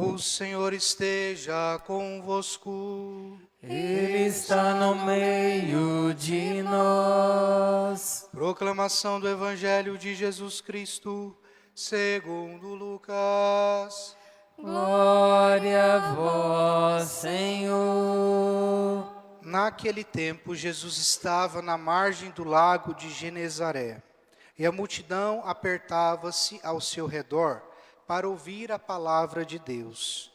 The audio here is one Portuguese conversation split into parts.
O Senhor esteja convosco. Ele está no meio de nós. Proclamação do Evangelho de Jesus Cristo, segundo Lucas. Glória a vós, Senhor. Naquele tempo, Jesus estava na margem do lago de Genezaré, e a multidão apertava-se ao seu redor para ouvir a palavra de Deus.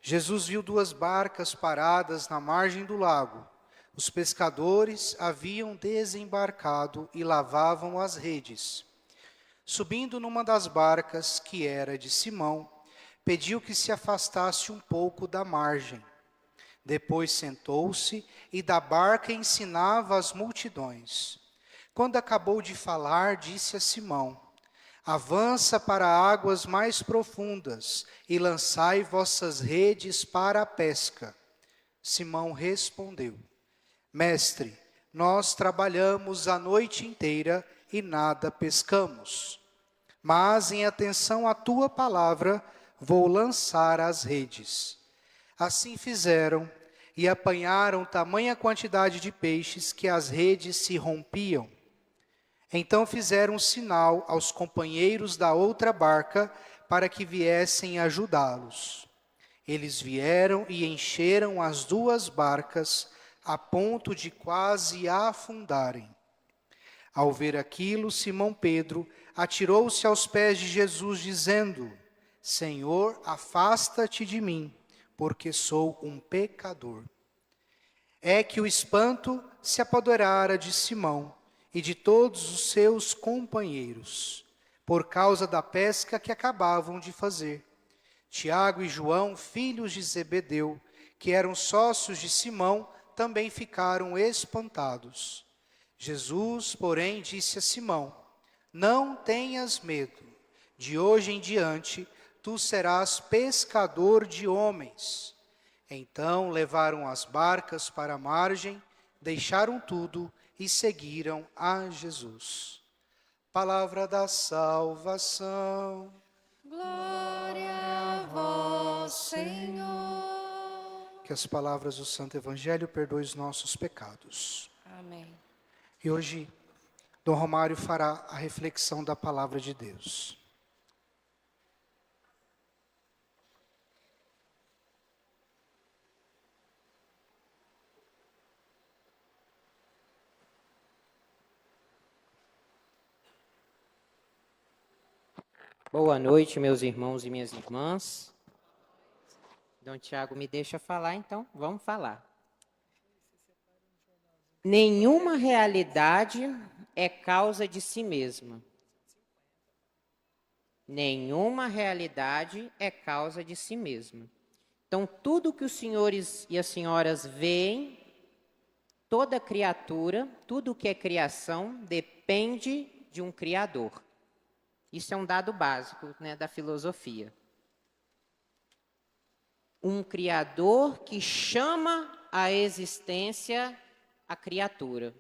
Jesus viu duas barcas paradas na margem do lago. Os pescadores haviam desembarcado e lavavam as redes. Subindo numa das barcas, que era de Simão, pediu que se afastasse um pouco da margem. Depois sentou-se e da barca ensinava as multidões. Quando acabou de falar, disse a Simão: avança para águas mais profundas e lançai vossas redes para a pesca. Simão respondeu: Mestre, nós trabalhamos a noite inteira e nada pescamos. Mas em atenção à tua palavra, vou lançar as redes. Assim fizeram e apanharam tamanha quantidade de peixes que as redes se rompiam. Então fizeram um sinal aos companheiros da outra barca para que viessem ajudá-los. Eles vieram e encheram as duas barcas a ponto de quase afundarem. Ao ver aquilo, Simão Pedro atirou-se aos pés de Jesus, dizendo: Senhor, afasta-te de mim, porque sou um pecador. É que o espanto se apoderara de Simão e de todos os seus companheiros, por causa da pesca que acabavam de fazer. Tiago e João, filhos de Zebedeu, que eram sócios de Simão, também ficaram espantados. Jesus, porém, disse a Simão: não tenhas medo, de hoje em diante tu serás pescador de homens. Então levaram as barcas para a margem, deixaram tudo e seguiram a Jesus. Palavra da salvação. Glória a vós, Senhor. Que as palavras do Santo Evangelho perdoem os nossos pecados. Amém. E hoje, Dom Romário fará a reflexão da palavra de Deus. Boa noite, meus irmãos e minhas irmãs. Dom Tiago me deixa falar, então vamos falar. Nenhuma realidade é causa de si mesma. Nenhuma realidade é causa de si mesma. Então, tudo que os senhores e as senhoras veem, toda criatura, tudo que é criação, depende de um Criador. Isso é um dado básico, né, da filosofia. Um Criador que chama à existência a criatura.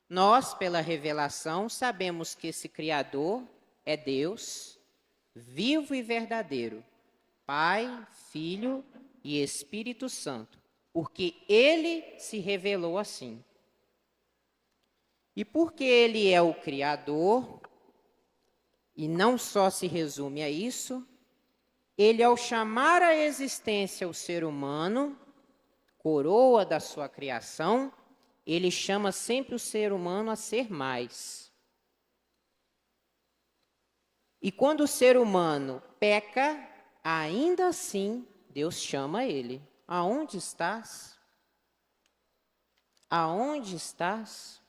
Nós, pela revelação, sabemos que esse Criador é Deus, vivo e verdadeiro, Pai, Filho e Espírito Santo, porque Ele se revelou assim. E porque Ele é o Criador, e não só se resume a isso, Ele, ao chamar à existência o ser humano, coroa da sua criação, Ele chama sempre o ser humano a ser mais. E quando o ser humano peca, ainda assim Deus chama ele. Aonde estás? Aonde estás?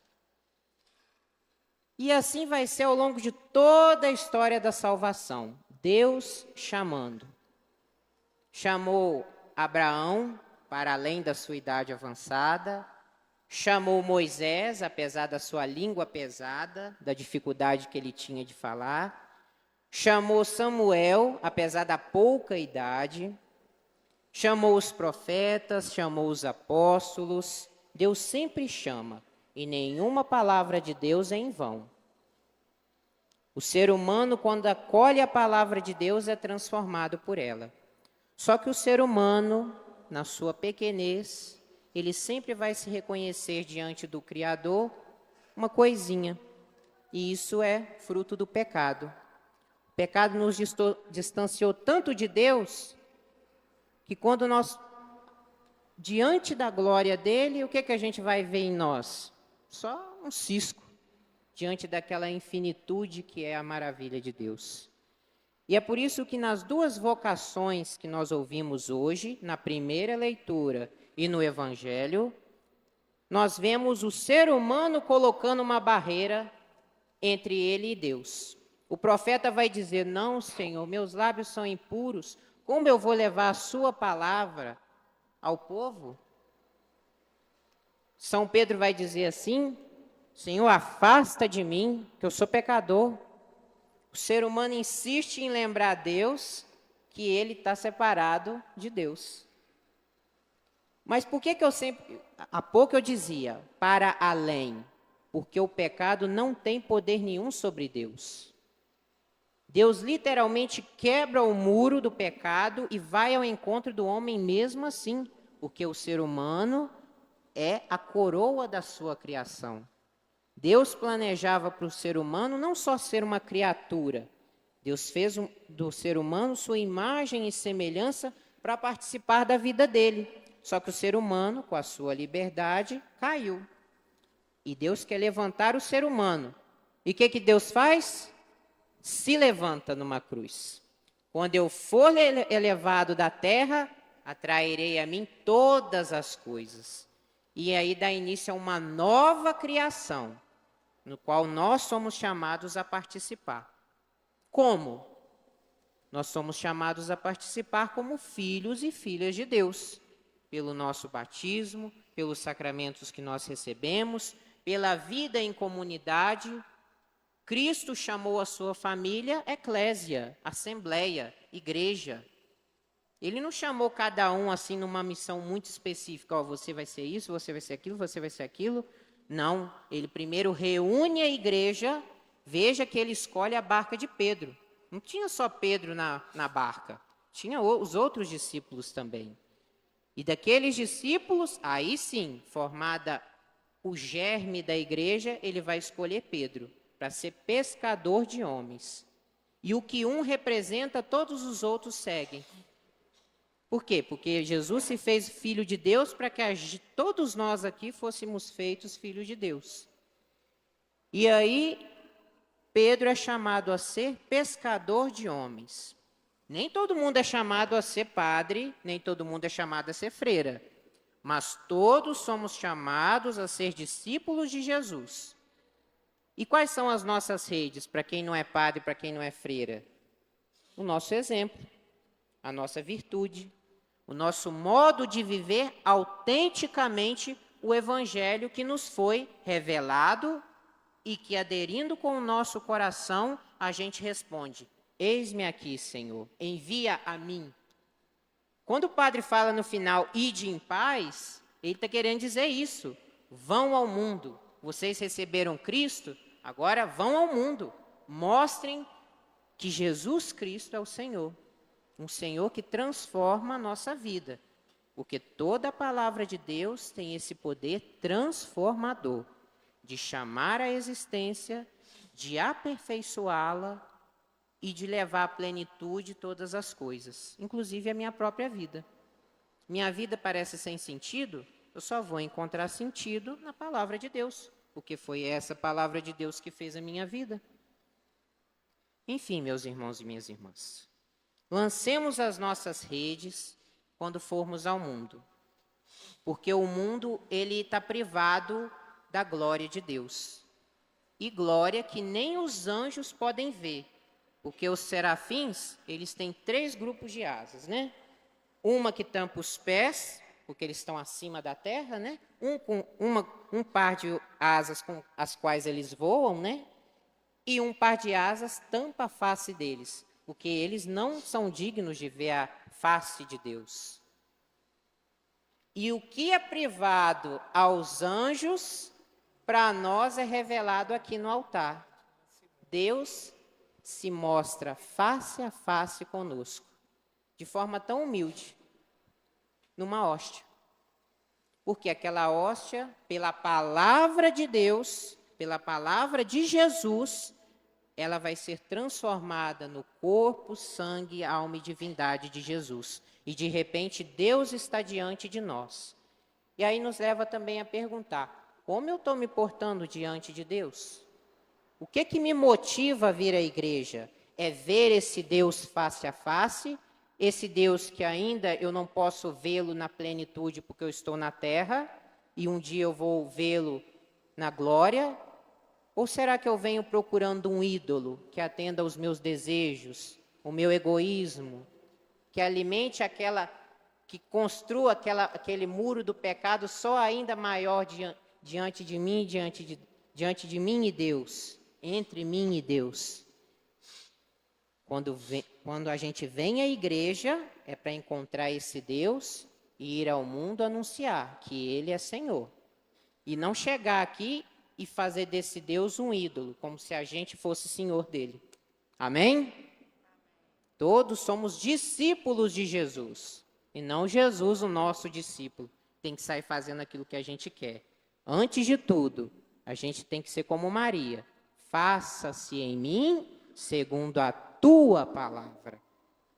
E assim vai ser ao longo de toda a história da salvação. Deus chamando. Chamou Abraão para além da sua idade avançada. Chamou Moisés, apesar da sua língua pesada, da dificuldade que ele tinha de falar. Chamou Samuel, apesar da pouca idade. Chamou os profetas, chamou os apóstolos. Deus sempre chama. E nenhuma palavra de Deus é em vão. O ser humano, quando acolhe a palavra de Deus, é transformado por ela. Só que o ser humano, na sua pequenez, ele sempre vai se reconhecer diante do Criador uma coisinha. E isso é fruto do pecado. O pecado nos distanciou tanto de Deus, que quando nós, diante da glória dele, o que a gente vai ver em nós? Só um cisco, diante daquela infinitude que é a maravilha de Deus. E é por isso que nas duas vocações que nós ouvimos hoje, na primeira leitura e no Evangelho, nós vemos o ser humano colocando uma barreira entre ele e Deus. O profeta vai dizer: não, Senhor, meus lábios são impuros, como eu vou levar a sua palavra ao povo? São Pedro vai dizer assim: Senhor, afasta de mim, que eu sou pecador. O ser humano insiste em lembrar a Deus que ele está separado de Deus. Mas por que eu sempre... Há pouco eu dizia, para além, porque o pecado não tem poder nenhum sobre Deus. Deus literalmente quebra o muro do pecado e vai ao encontro do homem mesmo assim, porque o ser humano é a coroa da sua criação. Deus planejava para o ser humano não só ser uma criatura, Deus fez do ser humano sua imagem e semelhança para participar da vida dele. Só que o ser humano, com a sua liberdade, caiu. E Deus quer levantar o ser humano. E o que Deus faz? Se levanta numa cruz. Quando eu for elevado da terra, atrairei a mim todas as coisas. E aí dá início a uma nova criação, no qual nós somos chamados a participar. Como? Nós somos chamados a participar como filhos e filhas de Deus, pelo nosso batismo, pelos sacramentos que nós recebemos, pela vida em comunidade. Cristo chamou a sua família eclésia, assembleia, igreja. Ele não chamou cada um assim numa missão muito específica, você vai ser isso, você vai ser aquilo, você vai ser aquilo. Não, ele primeiro reúne a igreja. Veja que ele escolhe a barca de Pedro. Não tinha só Pedro na barca, tinha os outros discípulos também. E daqueles discípulos, aí sim, formada o germe da igreja, ele vai escolher Pedro para ser pescador de homens. E o que um representa, todos os outros seguem. Por quê? Porque Jesus se fez filho de Deus para que todos nós aqui fôssemos feitos filhos de Deus. E aí, Pedro é chamado a ser pescador de homens. Nem todo mundo é chamado a ser padre, nem todo mundo é chamado a ser freira. Mas todos somos chamados a ser discípulos de Jesus. E quais são as nossas redes para quem não é padre, para quem não é freira? O nosso exemplo, a nossa virtude, o nosso modo de viver autenticamente o evangelho que nos foi revelado e que, aderindo com o nosso coração, a gente responde: eis-me aqui, Senhor, envia a mim. Quando o padre fala no final, ide em paz, ele está querendo dizer isso. Vão ao mundo. Vocês receberam Cristo, agora vão ao mundo. Mostrem que Jesus Cristo é o Senhor. Um Senhor que transforma a nossa vida. Porque toda a palavra de Deus tem esse poder transformador de chamar a existência, de aperfeiçoá-la e de levar à plenitude todas as coisas, inclusive a minha própria vida. Minha vida parece sem sentido, eu só vou encontrar sentido na palavra de Deus, porque foi essa palavra de Deus que fez a minha vida. Enfim, meus irmãos e minhas irmãs, lancemos as nossas redes quando formos ao mundo, porque o mundo ele está privado da glória de Deus, e glória que nem os anjos podem ver, porque os serafins, eles têm 3 grupos de asas, né? Uma que tampa os pés, porque eles estão acima da terra, né? Um par de asas com as quais eles voam, né? E um par de asas tampa a face deles, porque eles não são dignos de ver a face de Deus. E o que é privado aos anjos, para nós é revelado aqui no altar. Deus se mostra face a face conosco. de forma tão humilde, numa hóstia. Porque aquela hóstia, pela palavra de Deus, pela palavra de Jesus, ela vai ser transformada no corpo, sangue, alma e divindade de Jesus. E de repente Deus está diante de nós. E aí nos leva também a perguntar, como eu estou me portando diante de Deus? O que me motiva a vir à igreja? É ver esse Deus face a face, esse Deus que ainda eu não posso vê-lo na plenitude porque eu estou na terra, e um dia eu vou vê-lo na glória? Ou será que eu venho procurando um ídolo que atenda aos meus desejos, o meu egoísmo, que alimente que construa aquele muro do pecado só ainda maior diante de mim, diante de mim e Deus, entre mim e Deus? Quando a gente vem à igreja, é para encontrar esse Deus e ir ao mundo anunciar que Ele é Senhor. E não chegar aqui e fazer desse Deus um ídolo, como se a gente fosse senhor dele. Amém? Todos somos discípulos de Jesus, e não Jesus o nosso discípulo. Tem que sair fazendo aquilo que a gente quer. Antes de tudo, a gente tem que ser como Maria. Faça-se em mim segundo a tua palavra.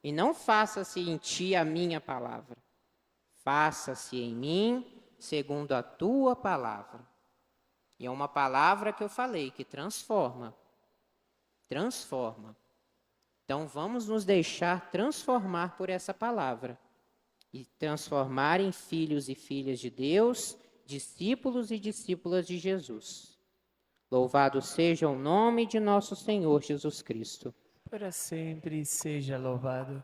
E não faça-se em ti a minha palavra. Faça-se em mim segundo a tua palavra. E é uma palavra que eu falei, que transforma. Transforma. Então vamos nos deixar transformar por essa palavra. E transformar em filhos e filhas de Deus, discípulos e discípulas de Jesus. Louvado seja o nome de nosso Senhor Jesus Cristo. Para sempre seja louvado.